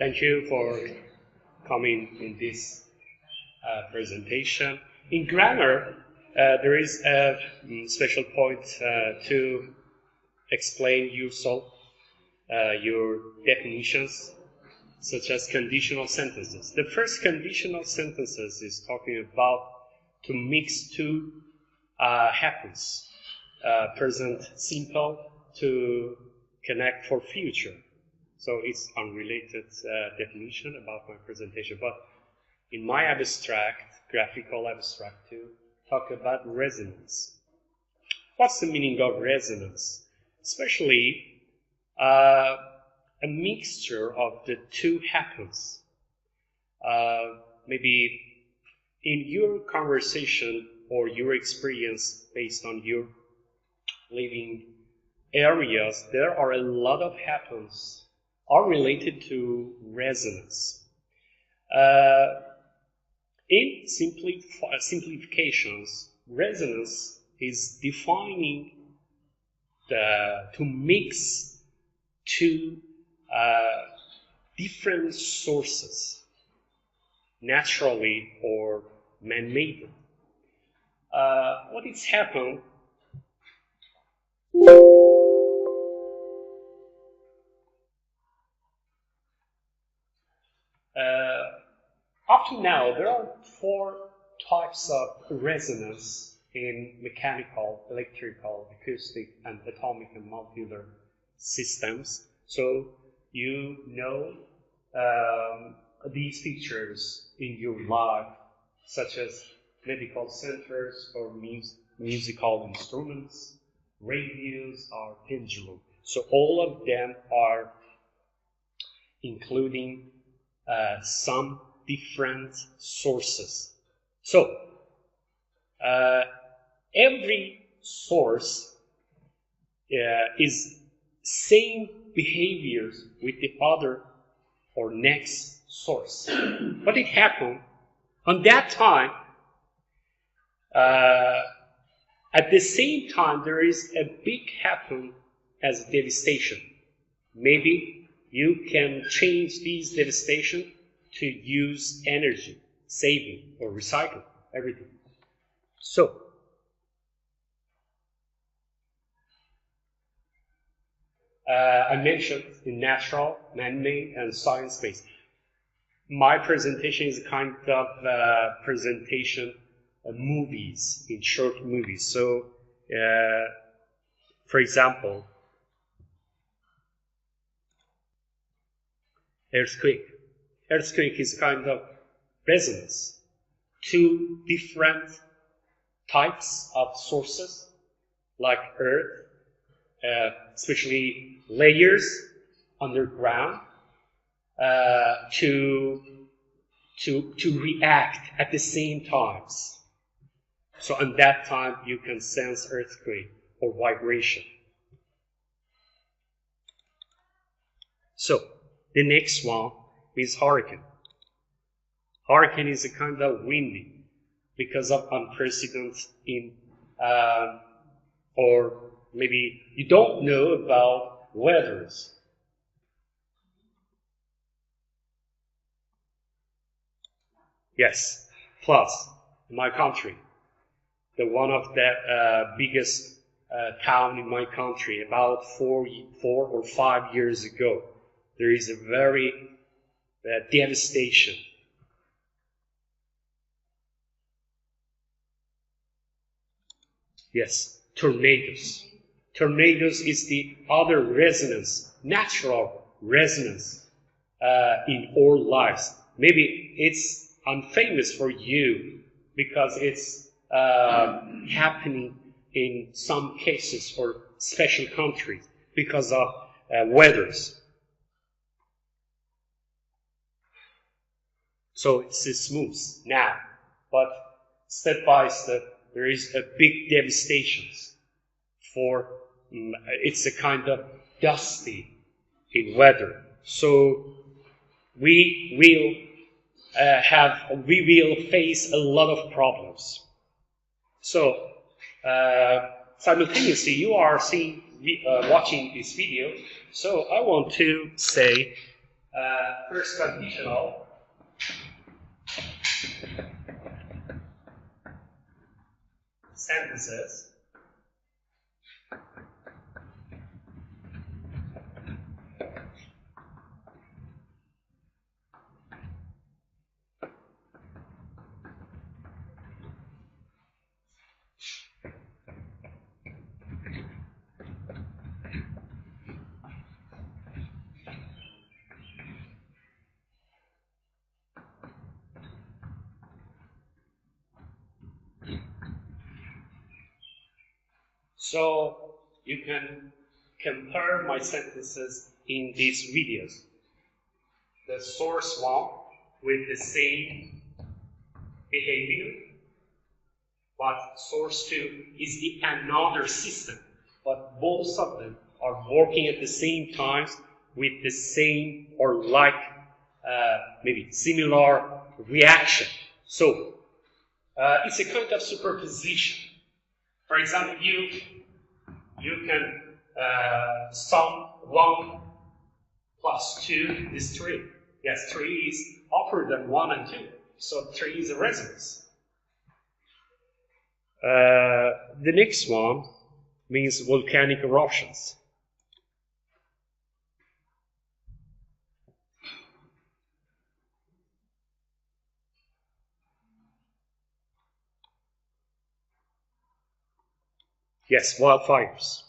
Thank you for coming in this presentation. In grammar, there is a special point to explain your definitions, such as conditional sentences. The first conditional sentences is talking about to mix two happens, present simple to connect for future. So it's unrelated definition about my presentation, but in my graphical abstract, to talk about resonance. What's the meaning of resonance? Especially a mixture of the two happens. Maybe in your conversation or your experience based on your living areas, there are a lot of happens are related to resonance. In simplifications, resonance is defining to mix two different sources, naturally or man-made. What is happened? Up to now, there are 4 types of resonance in mechanical, electrical, acoustic, and atomic and molecular systems. So you know these features in your life, such as medical centers or musical instruments, radios, or pendulum. So all of them are including some different sources. So every source is same behaviors with the other or next source. What did happen? On that time, at the same time, there is a big happen as devastation. Maybe you can change these devastation to use energy, saving, or recycle, everything. So, I mentioned in natural, man-made, and science-based. My presentation is a kind of presentation of movies, in short movies. So, for example, earthquake. Earthquake is a kind of resonance. 2 different types of sources, like earth, especially layers underground, to react at the same times. So at that time, you can sense earthquake or vibration. So the next one is hurricane. Hurricane is a kind of windy because of unprecedented in, or maybe you don't know about weathers. Yes, floods in my country. The one of the biggest town in my country, about 4 or 5 years ago, there is a very devastation. Yes, tornadoes. Tornadoes is the other resonance, natural resonance in our lives. Maybe it's unfamous for you because it's happening in some cases or special countries because of weathers. So it's smooth now, but step by step there is a big devastation for it's a kind of dusty in weather. So we will face a lot of problems. So simultaneously, you are watching this video. So I want to say First conditional sentences. So you can compare my sentences in these videos. The source one with the same behavior, but source two is the another system. But both of them are working at the same time with the same or like maybe similar reaction. So it's a kind of superposition. For example, you can sum 1 plus 2 is 3. Yes, 3 is upper than 1 and 2. So 3 is a resonance. The next one means volcanic eruptions. Yes, wildfires.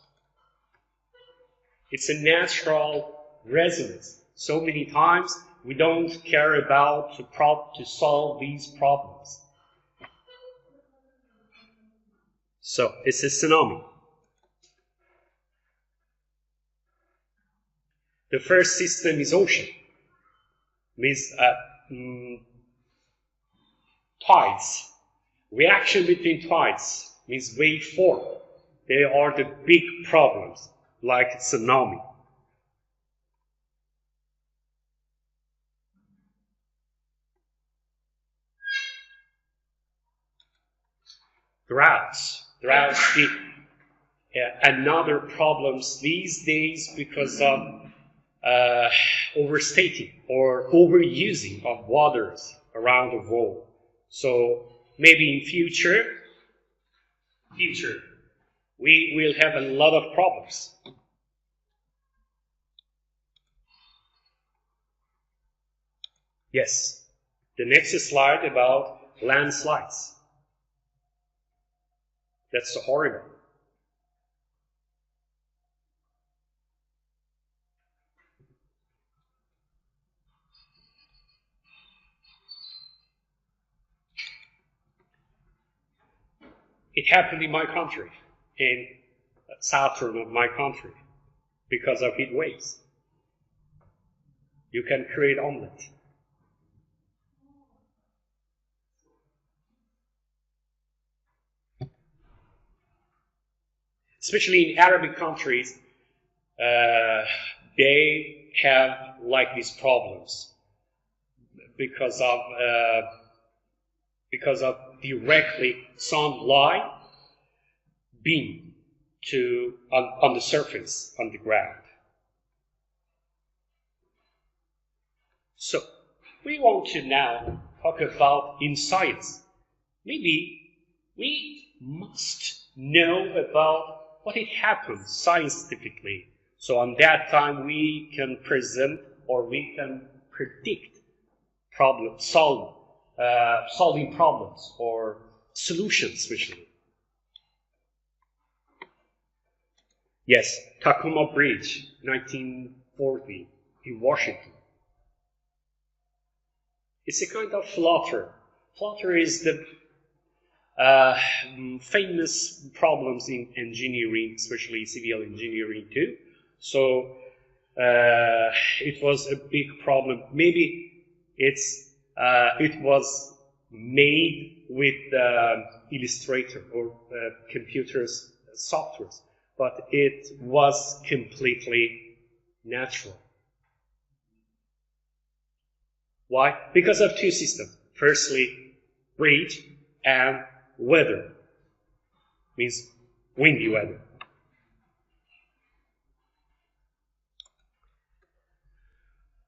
It's a natural resonance. So many times we don't care about to solve these problems. So it's a tsunami. The first system is ocean. Means tides. Reaction between tides means wave form. They are the big problems, like tsunami. Droughts. Droughts is another problems these days because of overstating or overusing of waters around the world. So maybe in future, we will have a lot of problems. Yes, the next slide about landslides. That's horrible. It happened in my country, in southern of my country, because of heat waves. You can create omelette. Especially in Arabic countries, they have like these problems because of directly sunlight beam on the surface on the ground. So we want to now talk about in science. Maybe we must know about what it happens scientifically. So on that time we can present or we can predict solving problems or solutions, especially. Yes, Tacoma Bridge, 1940 in Washington. It's a kind of flutter. Flutter is the famous problems in engineering, especially civil engineering too. So it was a big problem. Maybe it was made with Illustrator or computers softwares, but it was completely natural. Why? Because of two systems. Firstly, wind and weather. Means windy weather.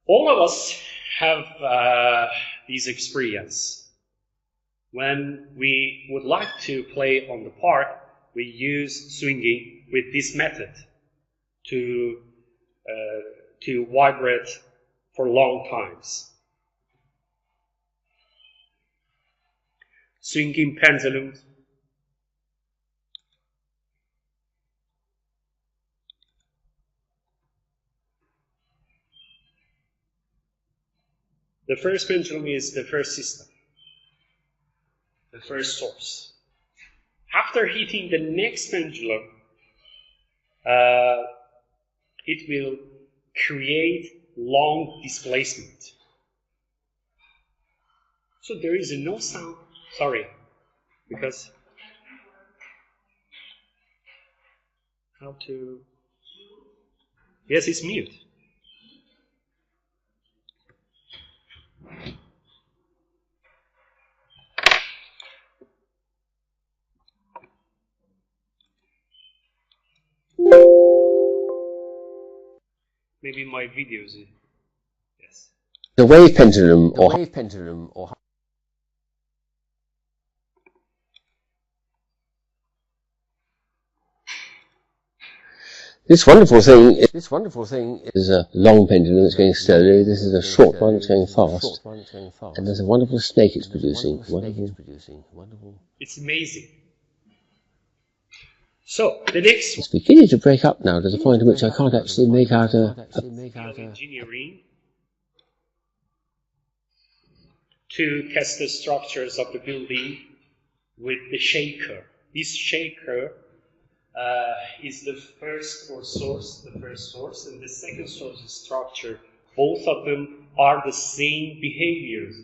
All of us have this experience. When we would like to play on the park, we use swinging with this method to vibrate for long times. Swinging pendulum. The first pendulum is the first system, the first source. After hitting the next pendulum, it will create long displacement. So there is no sound. Sorry, because how to? Yes, it's mute. Maybe my videos. Yes. The wave pendulum or This wonderful thing is a long pendulum that's going slowly. This is a short one that's going fast. And there's a wonderful snake it's producing. Wonderful. It's amazing. So the next It's beginning to break up now to the point at which I can't actually make out a engineering to test the structures of the building with the shaker. This shaker is the first source, and the second source is structure. Both of them are the same behaviors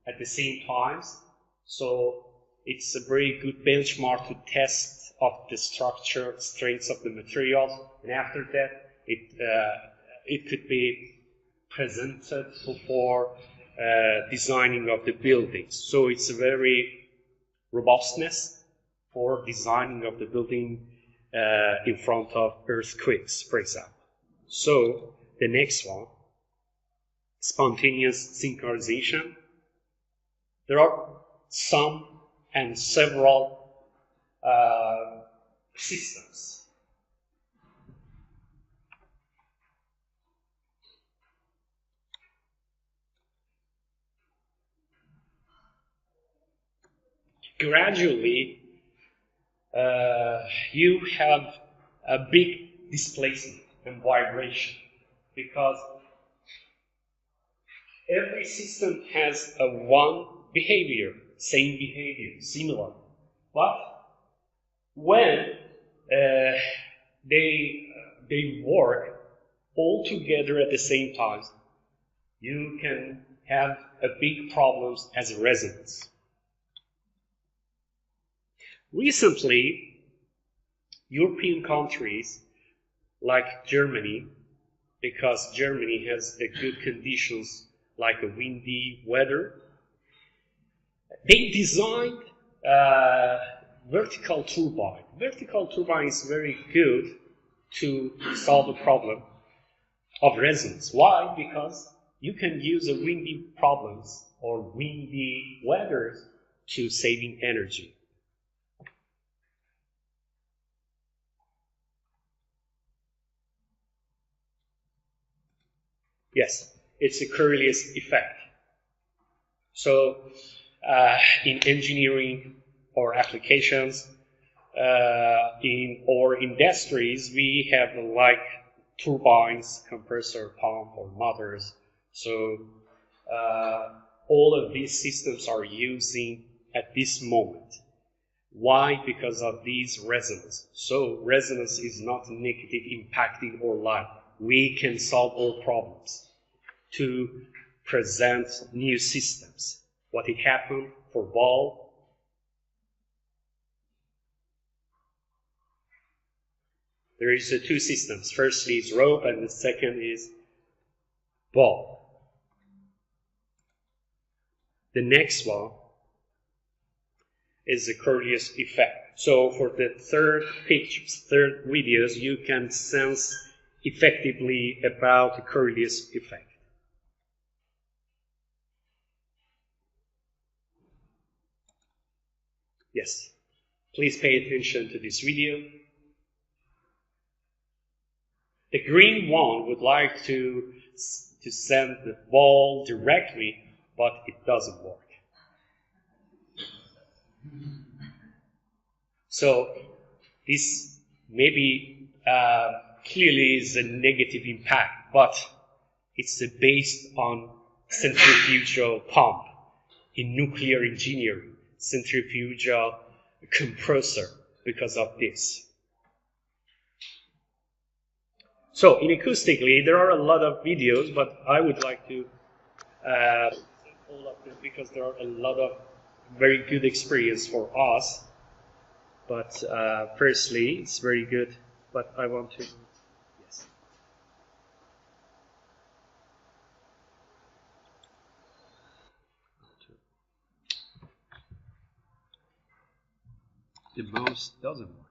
at the same times, so it's a very good benchmark to test of the structure, strengths of the materials, and after that, it could be presented for designing of the buildings. So it's a very robustness for designing of the building in front of earthquakes, for example. So the next one, spontaneous synchronization. There are some and several systems. Gradually, you have a big displacement and vibration because every system has a one behavior, same behavior, similar. But when they work all together at the same time, you can have a big problems as a resonance. Recently, European countries like Germany, because Germany has a good conditions like a windy weather, they designed vertical turbine. Vertical turbine is very good to solve the problem of resonance. Why? Because you can use a windy problems or windy weather to saving energy. Yes, it's a Coriolis effect. So in engineering or applications, or industries, we have like turbines, compressor pump, or motors. So all of these systems are using at this moment. Why? Because of these resonance. So resonance is not negative impacting our life. We can solve all problems to present new systems. What it happened for ball. There is two systems. Firstly is rope and the second is ball. The next one is the Coriolis effect. So for the third videos, you can sense effectively about the Coriolis effect. Yes, please pay attention to this video. The green one would like to send the ball directly, but it doesn't work. So this maybe clearly is a negative impact, but it's based on centrifugal pump in nuclear engineering, centrifugal compressor because of this. So in acoustically, there are a lot of videos, but I would like to all of them because there are a lot of very good experience for us. But firstly, it's very good, but I want to, yes. The mouse doesn't work.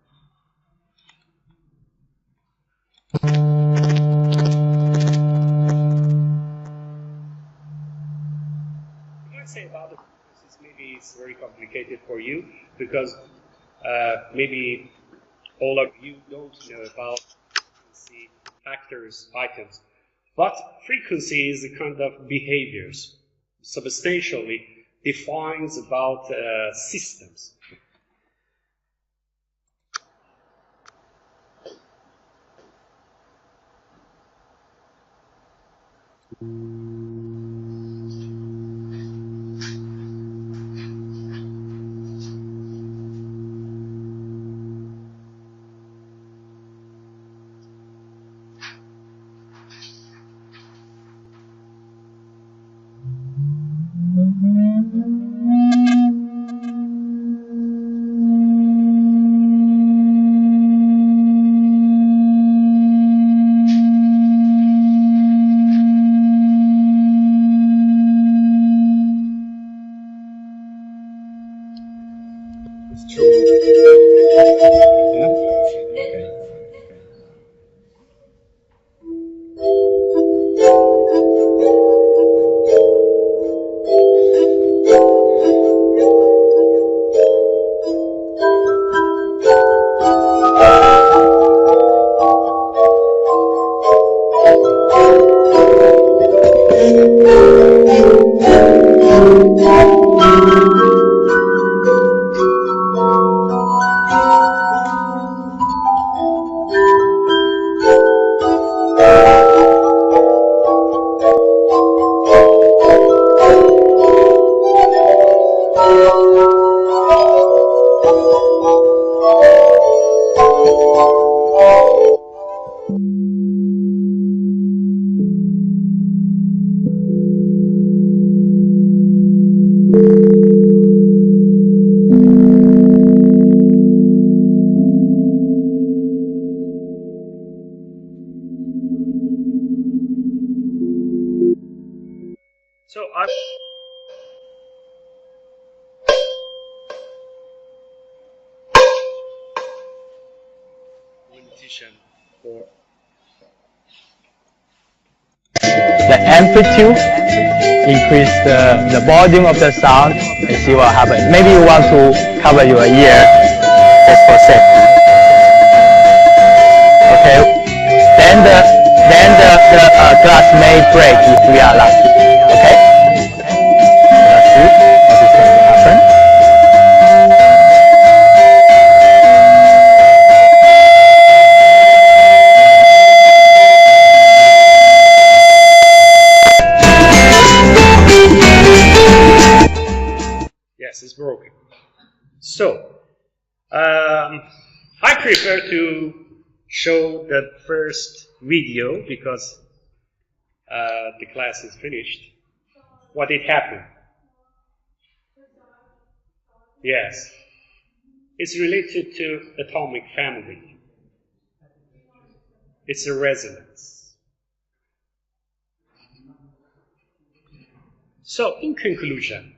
What I say about the frequencies, maybe it's very complicated for you because maybe all of you don't know about frequency factors, items. But frequency is a kind of behaviors, substantially defines about systems. So I limitation for the amplitude, increase the volume of the sound, and see what happens. Maybe you want to cover your ear just for a second. Okay. Then the glass may break if we are lucky. Okay. Let's see what is going to happen. yes, it's broken. So I prefer to show the first video because the class is finished. What did happen? Yes, it's related to atomic family. It's a resonance. So, in conclusion,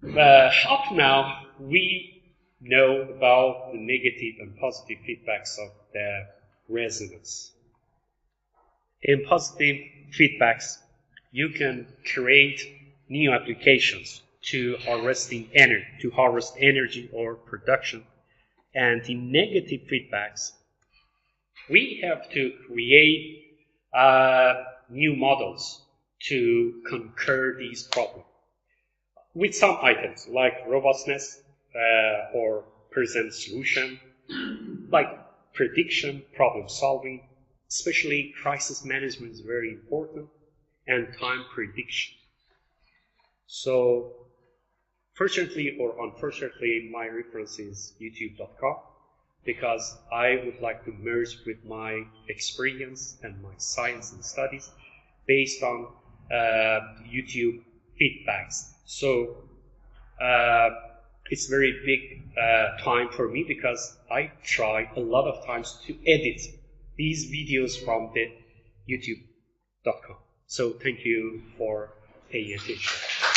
up now we know about the negative and positive feedbacks of the resonance. In positive feedbacks, you can create new applications to harvest energy or production. And the negative feedbacks, we have to create new models to conquer these problems with some items like robustness or present solution, like prediction, problem solving, especially crisis management is very important, and time prediction. So fortunately or unfortunately, my reference is youtube.com, because I would like to merge with my experience and my science and studies based on YouTube feedbacks. So it's very big time for me, because I try a lot of times to edit these videos from the youtube.com. So thank you for paying attention.